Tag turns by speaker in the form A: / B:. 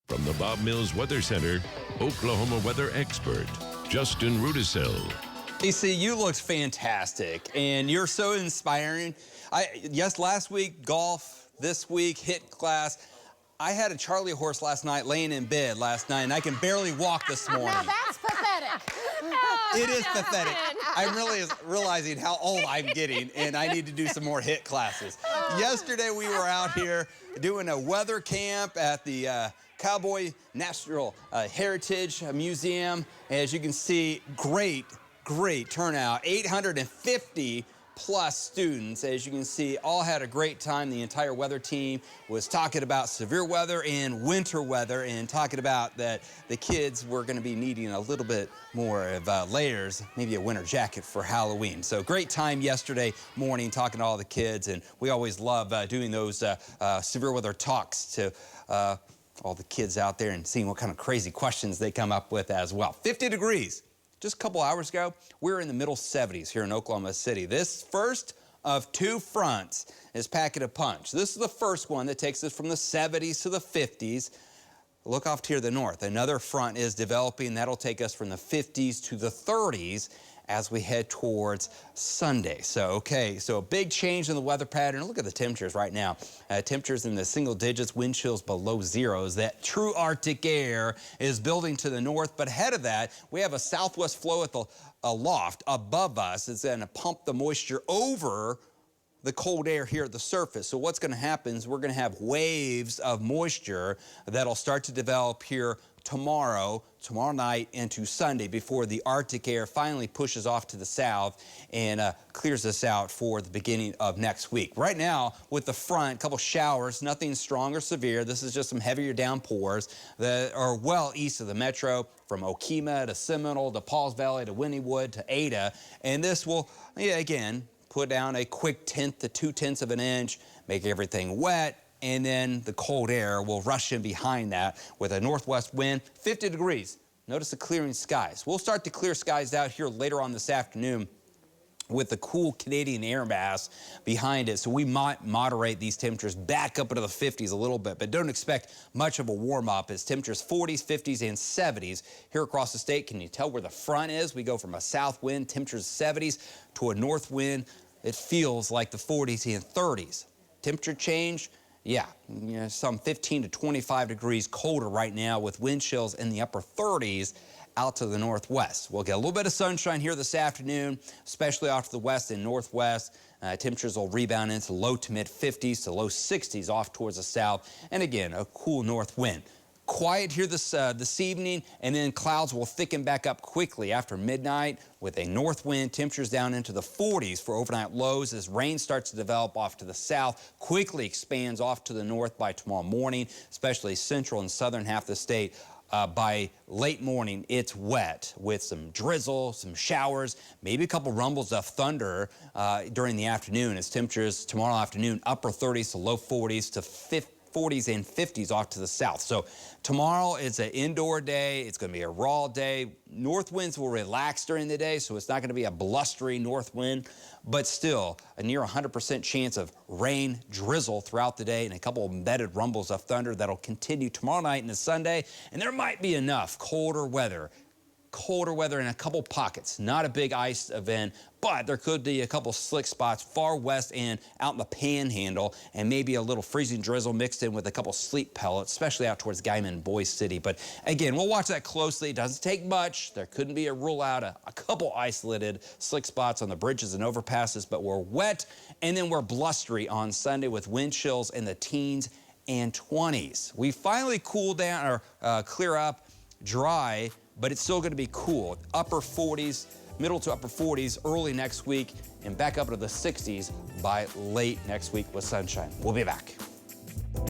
A: From the Bob Mills Weather Center, Oklahoma weather expert, Justin Rudicel.
B: AC, you looked fantastic, and you're so inspiring. Last week, golf. This week, hit class. I had a Charlie horse last night laying in bed last night, and I can barely walk this morning.
C: Now that's pathetic.
B: It is pathetic. I'm really realizing how old I'm getting, and I need to do some more hit classes. Yesterday, we were out here doing a weather camp at the Cowboy National Heritage Museum. As you can see, great turnout. 850 plus students, as you can see, all had a great time. The entire weather team was talking about severe weather and winter weather, and talking about that the kids were going to be needing a little bit more of layers, maybe a winter jacket for Halloween. So great time yesterday morning talking to all the kids, and we always love doing those severe weather talks to all the kids out there and seeing what kind of crazy questions they come up with as well. 50 degrees. Just a couple hours ago, we were in the middle 70s here in Oklahoma City. This first of two fronts is packing a punch. This is the first one that takes us from the 70s to the 50s. Look off to the north. Another front is developing. That'll take us from the 50s to the 30s as we head towards Sunday. So a big change in the weather pattern. Look at the temperatures right now. Temperatures in the single digits, wind chills below zeros. That true Arctic air is building to the north, but ahead of that, we have a southwest flow at the aloft above us. It's going to pump the moisture over the cold air here at the surface. So what's going to happen is we're going to have waves of moisture that'll start to develop here tomorrow night into Sunday before the Arctic air finally pushes off to the south and clears us out for the beginning of next week. Right now, with the front, a couple showers, nothing strong or severe. This is just some heavier downpours that are well east of the metro, from Okemah to Seminole to Pauls Valley to Wynnewood to Ada. And this will, again, put down a quick 1/10 to 2/10 of an inch, make everything wet, and then the cold air will rush in behind that with a northwest wind, 50 degrees. Notice the clearing skies. We'll start to clear skies out here later on this afternoon with the cool Canadian air mass behind it. So we might moderate these temperatures back up into the 50s a little bit, but don't expect much of a warm up as temperatures 40s, 50s, and 70s here across the state. Can you tell where the front is? We go from a south wind, temperatures 70s, to a north wind. It feels like the 40s and 30s. Temperature change, some 15 to 25 degrees colder right now with wind chills in the upper 30s out to the northwest. We'll get a little bit of sunshine here this afternoon, especially off to the west and northwest. Temperatures will rebound into low to mid 50s to low 60s off towards the south. And again, a cool north wind. Quiet here this evening, and then clouds will thicken back up quickly after midnight with a north wind. Temperatures down into the 40s for overnight lows as rain starts to develop off to the south, quickly expands off to the north by tomorrow morning, especially central and southern half of the state. By late morning, it's wet with some drizzle, some showers, maybe a couple rumbles of thunder during the afternoon as temperatures tomorrow afternoon upper 30s to low 40s to 40s and 50s off to the south. So tomorrow is an indoor day. It's going to be a raw day. North winds will relax during the day, so it's not going to be a blustery north wind, but still a near 100% chance of rain, drizzle throughout the day, and a couple of embedded rumbles of thunder that'll continue tomorrow night into Sunday. And there might be enough colder weather in a couple pockets. Not a big ice event, but there could be a couple slick spots far west and out in the panhandle, and maybe a little freezing drizzle mixed in with a couple sleet pellets, especially out towards Guyman and Boise City. But again, we'll watch that closely. It doesn't take much. There couldn't be a rule out a couple isolated slick spots on the bridges and overpasses, but we're wet, and then we're blustery on Sunday with wind chills in the teens and 20s. We finally cool down or clear up, dry, but it's still going to be cool. Upper 40s, middle to upper 40s early next week, and back up into the 60s by late next week with sunshine. We'll be back.